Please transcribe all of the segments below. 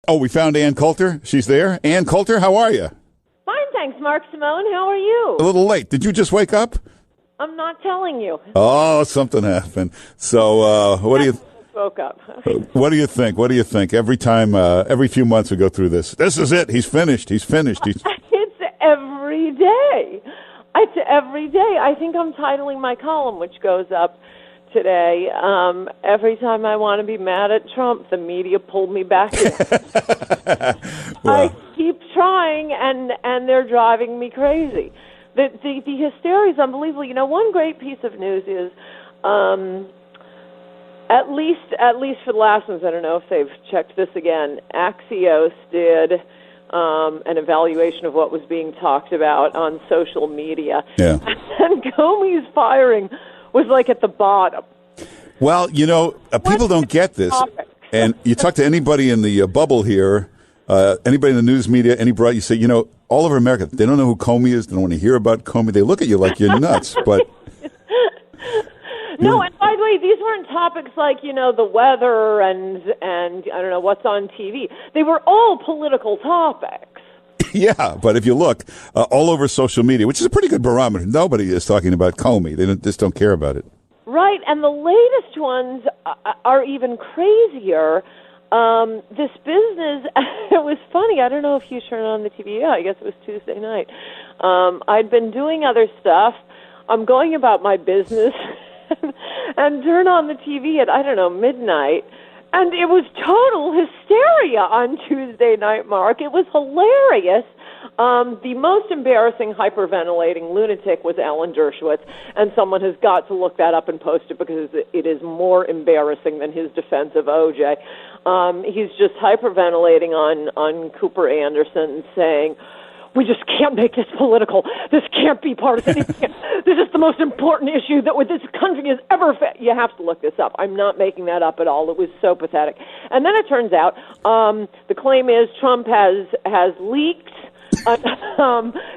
Oh, we found Ann Coulter. She's there. Ann Coulter, how are you? Fine, thanks, Mark. Simone, how are you? A little late. Did you just wake up? I'm not telling you. Oh, something happened. So, what do you? Woke up. What do you think? What do you think? Every time, every few months, we go through this. This is it. He's finished. He's finished. It's every day. It's every day. I think I'm titling my column, which goes up today. Every time I want to be mad at Trump, the media pulled me back in. Well, I keep trying, and they're driving me crazy. The hysteria is unbelievable. You know, one great piece of news is, at least for the last ones, I don't know if they've checked this again, Axios did an evaluation of what was being talked about on social media. Yeah. And Comey's firing was like at the bottom. well, you know, people don't get this. And you talk to anybody in the bubble here, anybody in the news media, anybody, you say, you know, all over America, they don't know who Comey is. They don't want to hear about Comey. They look at you like you're nuts. But no, and by the way, these weren't topics like, you know, the weather and I don't know what's on TV. They were all political topics. yeah, but if you look all over social media, which is a pretty good barometer, nobody is talking about Comey. They just don't care about it. Right, and the latest ones are even crazier. This business, it was funny. I don't know if you turned on the TV. Yeah, I guess it was Tuesday night. I'd been doing other stuff. I'm going about my business and turn on the TV at, I don't know, midnight. And it was total hysteria on Tuesday night, Mark. It was hilarious. The most embarrassing hyperventilating lunatic was Alan Dershowitz, and someone has got to look that up and post it because it is more embarrassing than his defense of OJ. He's just hyperventilating on Cooper Anderson, saying, "We just can't make this political. This can't be partisan. This is the most important issue that this country has ever faced." You have to look this up. I'm not making that up at all. It was so pathetic. And then it turns out the claim is Trump has leaked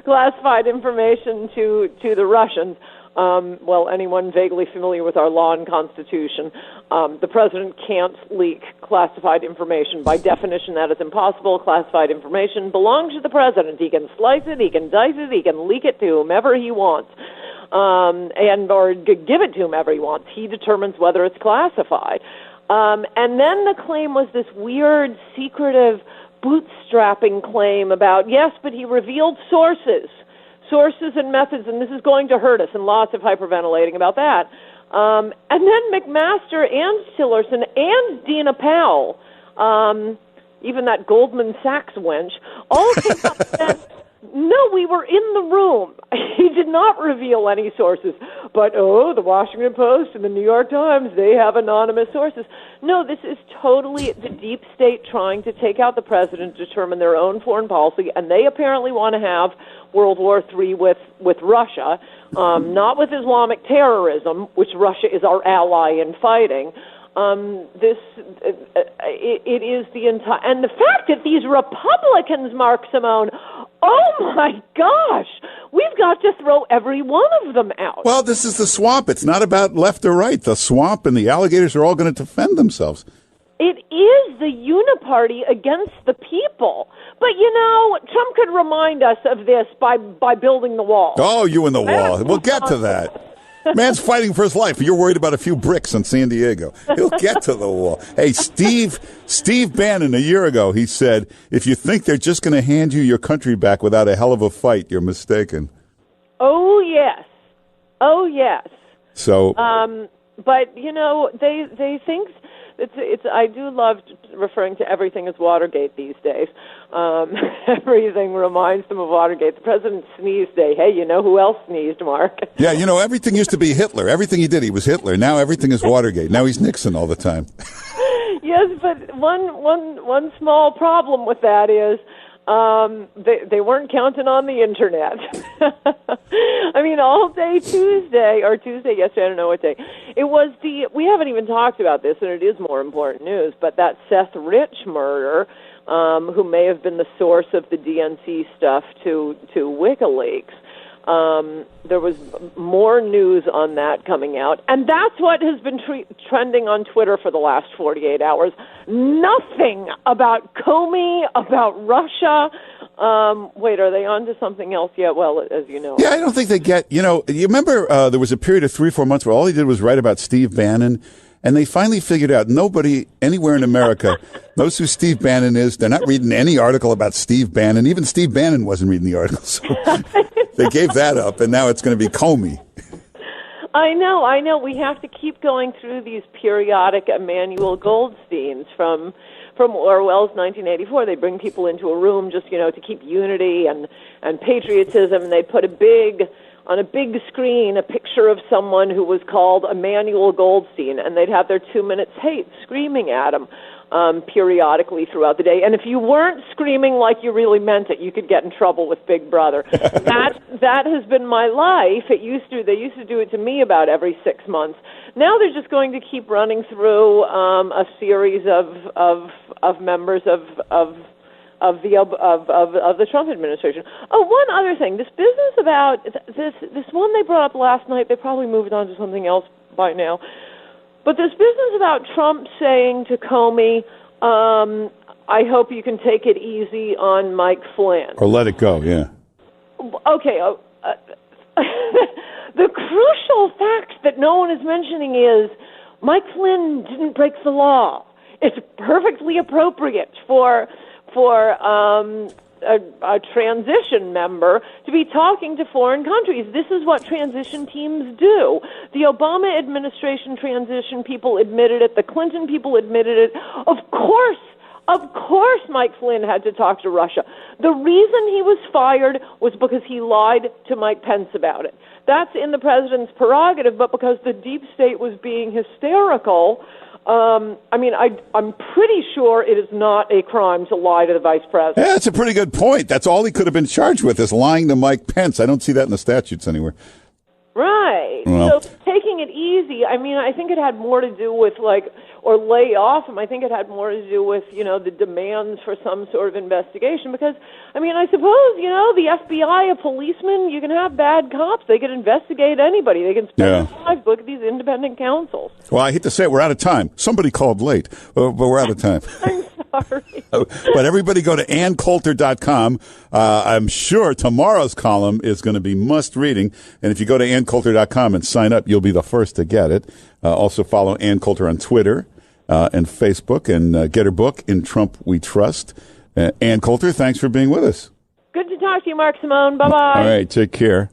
classified information to the Russians. Well, anyone vaguely familiar with our law and Constitution, the president can't leak classified information. By definition, that is impossible. Classified information belongs to the president. He can slice it, he can dice it, he can leak it to whomever he wants, or give it to whomever he wants. He determines whether it's classified. And then the claim was this weird, secretive, bootstrapping claim about, yes, but he revealed sources and methods, and this is going to hurt us, and lots of hyperventilating about that. And then McMaster and Tillerson and Dina Powell, even that Goldman Sachs wench, all came up and said, no, we were in the room. He did not reveal any sources. But, the Washington Post and the New York Times, they have anonymous sources. No, this is totally the deep state trying to take out the president, determine their own foreign policy, and they apparently want to have World War III with Russia, not with Islamic terrorism, which Russia is our ally in fighting. It is the entire, and the fact that these Republicans, Mark Simone, oh my gosh, we've got to throw every one of them out. Well, this is the swamp. It's not about left or right. The swamp and the alligators are all going to defend themselves. It is the uniparty against the people. But, you know, Trump could remind us of this by building the wall. Oh, you and the wall. We'll get to that. Man's fighting for his life. You're worried about a few bricks in San Diego. He'll get to the wall. Hey, Steve Bannon, a year ago, he said, if you think they're just going to hand you your country back without a hell of a fight, you're mistaken. Oh, yes. Oh, yes. So, but, you know, they think it's. I do love referring to everything as Watergate these days. Everything reminds them of Watergate. The president sneezed day. Hey, you know who else sneezed, Mark? Yeah, you know, everything used to be Hitler. Everything he did, he was Hitler. Now everything is Watergate. Now he's Nixon all the time. Yes, but one small problem with that is they weren't counting on the internet. I mean, all day Tuesday yesterday, I don't know what day. It was we haven't even talked about this, and it is more important news, but that Seth Rich murder, who may have been the source of the DNC stuff to WikiLeaks. There was more news on that coming out, and that's what has been trending on Twitter for the last 48 hours. Nothing about Comey, about Russia. Wait, are they on to something else yet? Well, as you know. Yeah, I don't think they get, you remember there was a period of 3-4 months where all he did was write about Steve Bannon, and they finally figured out nobody anywhere in America knows who Steve Bannon is. They're not reading any article about Steve Bannon. Even Steve Bannon wasn't reading the article. So they gave that up, and now it's going to be Comey. I know. We have to keep going through these periodic Emmanuel Goldsteins from Orwell's 1984. They bring people into a room just, to keep unity and patriotism, and they put on a big screen a picture of someone who was called Emmanuel Goldstein, and they'd have their 2 minutes hate screaming at him periodically throughout the day. And if you weren't screaming like you really meant it, you could get in trouble with Big Brother. That has been my life. They used to do it to me about every 6 months. Now they're just going to keep running through a series of members of the Trump administration. Oh, one other thing. This business about this one they brought up last night, they probably moved on to something else by now. But this business about Trump saying to Comey, I hope you can take it easy on Mike Flynn. Or let it go, yeah. Okay. The crucial fact that no one is mentioning is Mike Flynn didn't break the law. It's perfectly appropriate for a transition member to be talking to foreign countries. This is what transition teams do. The Obama administration transition people admitted it. The Clinton people admitted it. Of course, Mike Flynn had to talk to Russia. The reason he was fired was because he lied to Mike Pence about it. That's in the president's prerogative, but because the deep state was being hysterical, I'm pretty sure it is not a crime to lie to the vice president. Yeah, that's a pretty good point. That's all he could have been charged with, is lying to Mike Pence. I don't see that in the statutes anywhere. Right. Well. So taking it easy, I think it had more to do with, or lay off him. I think it had more to do with, the demands for some sort of investigation. Because, I suppose, the FBI, a policeman, you can have bad cops. They can investigate anybody. They can spend their lives. Look at these independent counsels. Well, I hate to say it, we're out of time. Somebody called late, but we're out of time. I'm sorry. But everybody go to AnnCoulter.com. I'm sure tomorrow's column is going to be must-reading. And if you go to AnnCoulter.com and sign up, you'll be the first to get it. Also follow Ann Coulter on Twitter and Facebook, and get her book, In Trump We Trust. Ann Coulter, thanks for being with us. Good to talk to you, Mark Simone. Bye-bye. All right, take care.